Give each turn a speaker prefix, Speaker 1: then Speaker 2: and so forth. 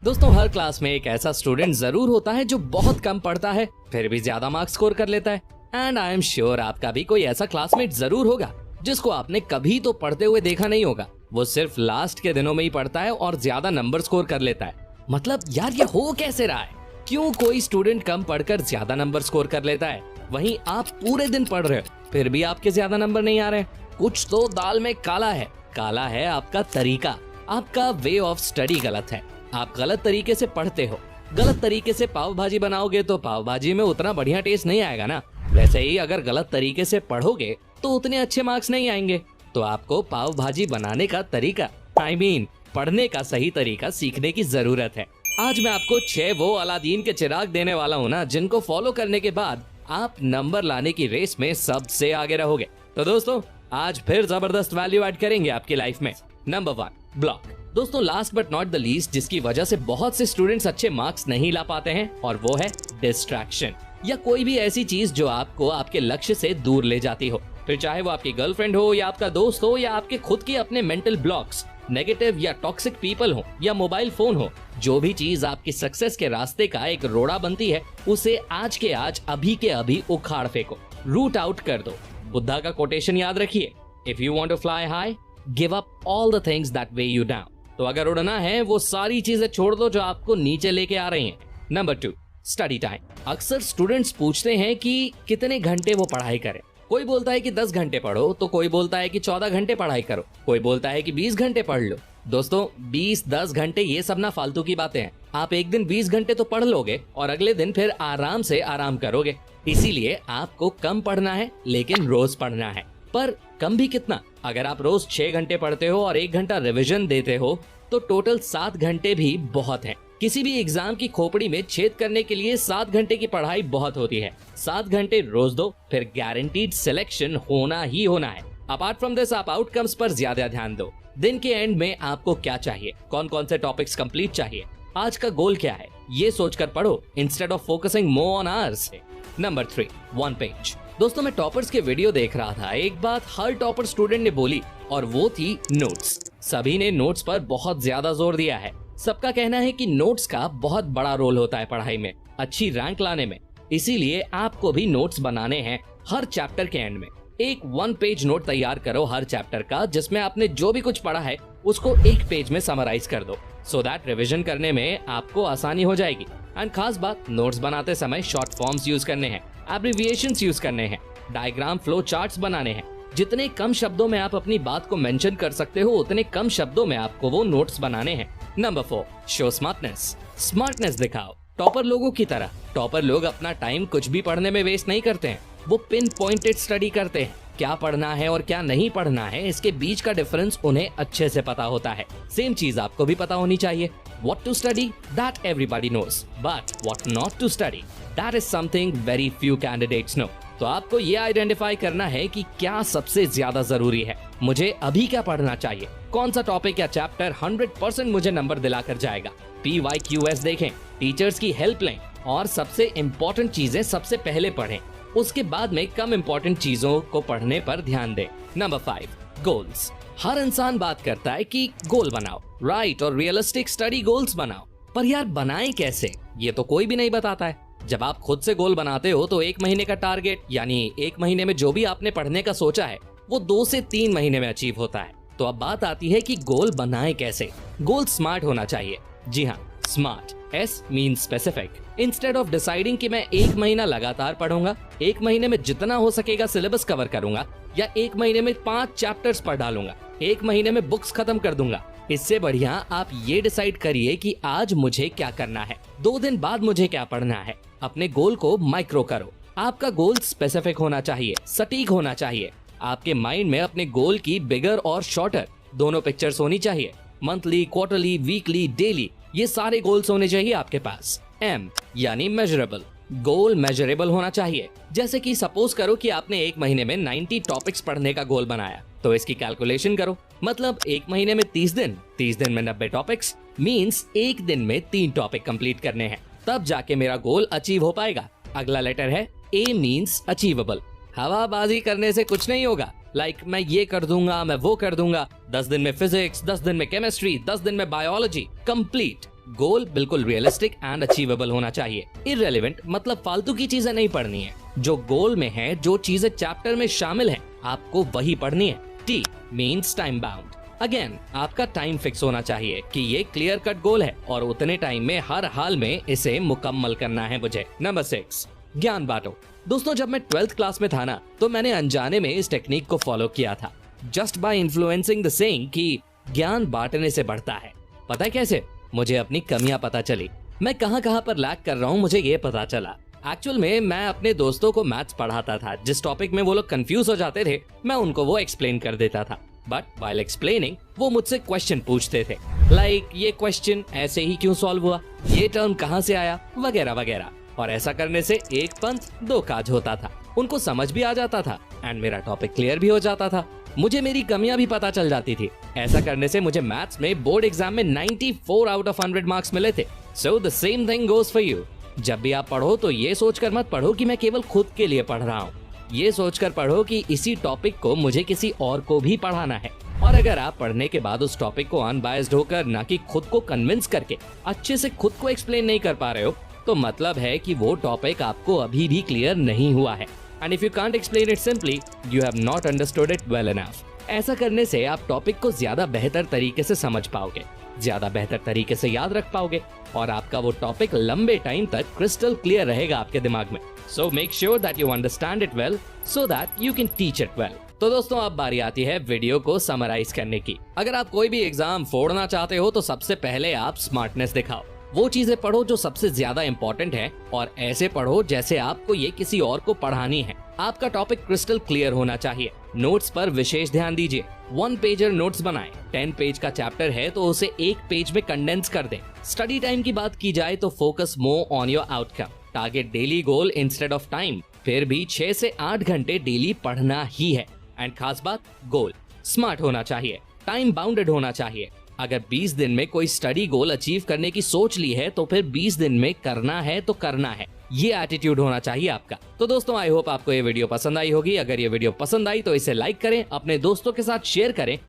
Speaker 1: दोस्तों, हर क्लास में एक ऐसा स्टूडेंट जरूर होता है जो बहुत कम पढ़ता है फिर भी ज्यादा मार्क्स स्कोर कर लेता है। एंड आई एम श्योर आपका भी कोई ऐसा क्लासमेट जरूर होगा जिसको आपने कभी तो पढ़ते हुए देखा नहीं होगा। वो सिर्फ लास्ट के दिनों में ही पढ़ता है और ज्यादा नंबर स्कोर कर लेता है। मतलब यार, ये हो कैसे रहा है? क्यों कोई स्टूडेंट कम पढ़कर ज्यादा नंबर स्कोर कर लेता है, वहीं आप पूरे दिन पढ़ रहे हो फिर भी आपके ज्यादा नंबर नहीं आ रहे? कुछ तो दाल में काला है। काला है आपका तरीका, आपका वे ऑफ स्टडी गलत है। आप गलत तरीके से पढ़ते हो। गलत तरीके से पाव भाजी बनाओगे तो पाव भाजी में उतना बढ़िया टेस्ट नहीं आएगा ना। वैसे ही अगर गलत तरीके से पढ़ोगे तो उतने अच्छे मार्क्स नहीं आएंगे। तो आपको पाव भाजी बनाने का तरीका, पढ़ने का सही तरीका सीखने की जरूरत है। आज मैं आपको 6 वो अलादीन के चिराग देने वाला हूँ ना, जिनको फॉलो करने के बाद आप नंबर लाने की रेस में सबसे आगे रहोगे। तो दोस्तों, आज फिर जबरदस्त वैल्यू ऐड करेंगे आपकी लाइफ में। Number 1, block. दोस्तों, last but not the least, जिसकी वजह से बहुत से स्टूडेंट्स अच्छे मार्क्स नहीं ला पाते हैं, और वो है डिस्ट्रैक्शन, या कोई भी ऐसी चीज जो आपको आपके लक्ष्य से दूर ले जाती हो। फिर चाहे वो आपकी गर्लफ्रेंड हो, या आपका दोस्त हो, या आपके खुद के अपने मेंटल ब्लॉक्स, नेगेटिव या टॉक्सिक पीपल हो, या मोबाइल फोन हो, जो भी चीज आपकी सक्सेस के रास्ते का एक रोड़ा बनती है, उसे आज के आज, अभी के अभी उखाड़ फेंको, रूट आउट कर दो। बुद्धा का कोटेशन याद रखिए, if you want to fly high, give up all the things that weigh you down. तो अगर उड़ना है, वो सारी चीजें छोड़ दो जो आपको नीचे लेके आ रही हैं। Number 2, study time. अक्सर स्टूडेंट्स पूछते हैं कि कितने घंटे वो पढ़ाई करें। कोई बोलता है कि 10 घंटे पढ़ो, तो कोई बोलता है कि 14 घंटे पढ़ाई करो, कोई बोलता है कि 20 घंटे पढ़ लो। दोस्तों, 20-10 घंटे ये सब ना फालतू की बातें हैं। आप एक दिन 20 घंटे तो पढ़ लोगे और अगले दिन फिर आराम से आराम करोगे। इसीलिए आपको कम पढ़ना है, लेकिन रोज पढ़ना है। पर कम भी कितना? अगर आप रोज 6 घंटे पढ़ते हो और 1 घंटा रिवीजन देते हो तो टोटल 7 घंटे भी बहुत है। किसी भी एग्जाम की खोपड़ी में छेद करने के लिए 7 घंटे की पढ़ाई बहुत होती है। 7 घंटे रोज दो, फिर गारंटीड सिलेक्शन होना ही होना है। अपार्ट फ्रॉम दिस, आप आउटकम्स पर ज्यादा ध्यान दो। दिन के एंड में आपको क्या चाहिए, कौन कौन से टॉपिक्स कंप्लीट चाहिए, आज का गोल क्या है, ये सोचकर पढ़ो instead of focusing more on hours. Number 3, 1 page. दोस्तों, मैं टॉपर्स के वीडियो देख रहा था। एक बात हर टॉपर स्टूडेंट ने बोली, और वो थी नोट्स। सभी ने नोट्स पर बहुत ज्यादा जोर दिया है। सबका कहना है कि नोट्स का बहुत बड़ा रोल होता है पढ़ाई में, अच्छी रैंक लाने में। इसीलिए आपको भी नोट्स बनाने हैं हर चैप्टर के एंड में। एक 1 पेज नोट तैयार करो हर चैप्टर का, जिसमें आपने जो भी कुछ पढ़ा है उसको 1 पेज में समराइज कर दो, सो दैट रिविजन करने में आपको आसानी हो जाएगी। एंड खास बात, नोट्स बनाते समय शॉर्ट फॉर्म्स यूज करने हैं, एब्रिविएशंस यूज करने हैं, डायग्राम, फ्लो चार्ट्स बनाने हैं। जितने कम शब्दों में आप अपनी बात को मेंशन कर सकते हो, उतने कम शब्दों में आपको वो नोट्स बनाने हैं। Number 4, show smartness. स्मार्टनेस दिखाओ टॉपर लोगों की तरह। टॉपर लोग अपना टाइम कुछ भी पढ़ने में वेस्ट नहीं करते हैं। वो पिन पॉइंटेड स्टडी करते हैं। क्या पढ़ना है और क्या नहीं पढ़ना है, इसके बीच का डिफरेंस उन्हें अच्छे से पता होता है। सेम चीज आपको भी पता होनी चाहिए। What to study, that everybody knows, but what not to study, that is something very few candidates know. तो आपको ये आइडेंटिफाई करना है कि क्या सबसे ज्यादा जरूरी है, मुझे अभी क्या पढ़ना चाहिए, कौन सा टॉपिक या चैप्टर 100% मुझे नंबर दिलाकर जाएगा। PYQS देखें, टीचर्स की हेल्प लें, और सबसे इम्पोर्टेंट चीजें सबसे पहले पढ़ें। उसके बाद में कम इम्पोर्टेंट चीजों को पढ़ने पर ध्यान दें। Number 5, goals. हर इंसान बात करता है कि गोल बनाओ, राइट, और रियलिस्टिक स्टडी गोल्स बनाओ। पर यार, बनाए कैसे, ये तो कोई भी नहीं बताता है। जब आप खुद से गोल बनाते हो तो 1 महीने का टारगेट, यानी 1 महीने में जो भी आपने पढ़ने का सोचा है, वो 2 से 3 महीने में अचीव होता है। तो अब बात आती है कि गोल बनाए कैसे। गोल स्मार्ट होना चाहिए। जी हाँ, smart. S mean specific. Instead of deciding कि मैं 1 महीना लगातार पढ़ूंगा, 1 महीने में जितना हो सकेगा सिलेबस कवर करूंगा, या 1 महीने में 5 चैप्टर्स पढ़ डालूंगा, 1 महीने में बुक्स खत्म कर दूंगा, इससे बढ़िया आप ये डिसाइड करिए कि आज मुझे क्या करना है, 2 दिन बाद मुझे क्या पढ़ना है। अपने गोल को माइक्रो करो। आपका गोल स्पेसिफिक होना चाहिए, सटीक होना चाहिए। आपके माइंड में अपने गोल की बिगर और शॉर्टर दोनों पिक्चर्स होनी चाहिए। मंथली, क्वार्टरली, वीकली, डेली, ये सारे गोल्स होने चाहिए आपके पास। M यानी मेजरेबल। गोल मेजरेबल होना चाहिए। जैसे कि सपोज करो कि आपने 1 महीने में 90 टॉपिक्स पढ़ने का गोल बनाया, तो इसकी कैलकुलेशन करो। मतलब 1 महीने में 30 दिन, 30 दिन में 90 टॉपिक्स, मींस 1 दिन में 3 टॉपिक कंप्लीट करने हैं, तब जाके मेरा गोल अचीव हो पाएगा। अगला लेटर है A मींस अचीवेबल। हवाबाजी करने से कुछ नहीं होगा। मैं ये कर दूंगा, मैं वो कर दूंगा। 10 दिन में फिजिक्स, 10 दिन में केमिस्ट्री, 10 दिन में बायोलॉजी, कंप्लीट। गोल बिल्कुल रियलिस्टिक एंड अचीवेबल होना चाहिए। इररेलेवेंट मतलब फालतू की चीजें नहीं पढ़नी है। जो गोल में है, जो चीजें चैप्टर में शामिल है, आपको वही पढ़नी है। T means time bound. Again आपका टाइम फिक्स होना चाहिए कि ये क्लियर कट गोल है और उतने टाइम में हर हाल में इसे मुकम्मल करना है मुझे। नंबर 6, ज्ञान बांटो। दोस्तों जब मैं 12th क्लास में था ना, तो मैंने अनजाने में इस टेक्निक को फॉलो किया था, just by influencing the saying कि ज्ञान बांटने से बढ़ता है। पता है कैसे? मुझे अपनी कमियां पता चली, मैं कहां पर लैग कर रहा हूं मुझे ये पता चला। एक्चुअल में मैं अपने दोस्तों को मैथ्स पढ़ाता था, जिस टॉपिक में वो लोग कंफ्यूज हो जाते थे मैं उनको वो एक्सप्लेन कर देता था। बट व्हाइल एक्सप्लेनिंग वो मुझसे क्वेश्चन पूछते थे, लाइक ये क्वेश्चन ऐसे ही क्यों सॉल्व हुआ, ये टर्म कहाँ से आया, वगैरह वगैरह। और ऐसा करने से एक पंथ दो काज होता था, उनको समझ भी आ जाता था एंड मेरा टॉपिक क्लियर भी हो जाता था। मुझे मेरी कमियां भी पता चल जाती थी। ऐसा करने से मुझे मैथ्स में बोर्ड एग्जाम में 94 आउट ऑफ 100 मार्क्स मिले थे। So the same thing goes for you. जब भी आप पढ़ो तो ये सोचकर मत पढ़ो कि मैं केवल खुद के लिए पढ़ रहा हूँ। ये सोचकर पढ़ो कि इसी टॉपिक को मुझे किसी और को भी पढ़ाना है। और अगर आप पढ़ने के बाद उस टॉपिक को अनबायस्ड होकर, ना कि खुद को कन्विंस करके अच्छे से खुद को एक्सप्लेन नहीं कर पा रहे हो, तो मतलब है कि वो टॉपिक आपको अभी भी क्लियर नहीं हुआ है। And if you can't explain it simply, you have not understood it well enough. ऐसा करने से आप टॉपिक को ज्यादा बेहतर तरीके से समझ पाओगे, ज्यादा बेहतर तरीके से याद रख पाओगे और आपका वो टॉपिक लंबे टाइम तक क्रिस्टल क्लियर रहेगा आपके दिमाग में। So make sure that you understand it well so that you can teach it well. तो दोस्तों अब बारी आती है वीडियो को समराइज करने की। अगर आप कोई भी एग्जाम फोड़ना चाहते हो तो सबसे पहले आप स्मार्टनेस दिखाओ। वो चीजें पढ़ो जो सबसे ज्यादा इंपॉर्टेंट है और ऐसे पढ़ो जैसे आपको ये किसी और को पढ़ानी है। आपका टॉपिक क्रिस्टल क्लियर होना चाहिए। नोट्स पर विशेष ध्यान दीजिए। 1 पेजर नोट्स बनाएं। 10 पेज का चैप्टर है तो उसे 1 पेज में कंडेंस कर दें। स्टडी टाइम की बात की जाए तो focus more on your outcome. Target daily goal instead of time. फिर भी 6 से 8 घंटे डेली पढ़ना ही है। एंड खास बात, गोल स्मार्ट होना चाहिए, टाइम बाउंडेड होना चाहिए। अगर 20 दिन में कोई स्टडी गोल अचीव करने की सोच ली है तो फिर 20 दिन में करना है तो करना है, ये एटीट्यूड होना चाहिए आपका। तो दोस्तों आई होप आपको ये वीडियो पसंद आई होगी। अगर ये वीडियो पसंद आई तो इसे लाइक करें, अपने दोस्तों के साथ शेयर करें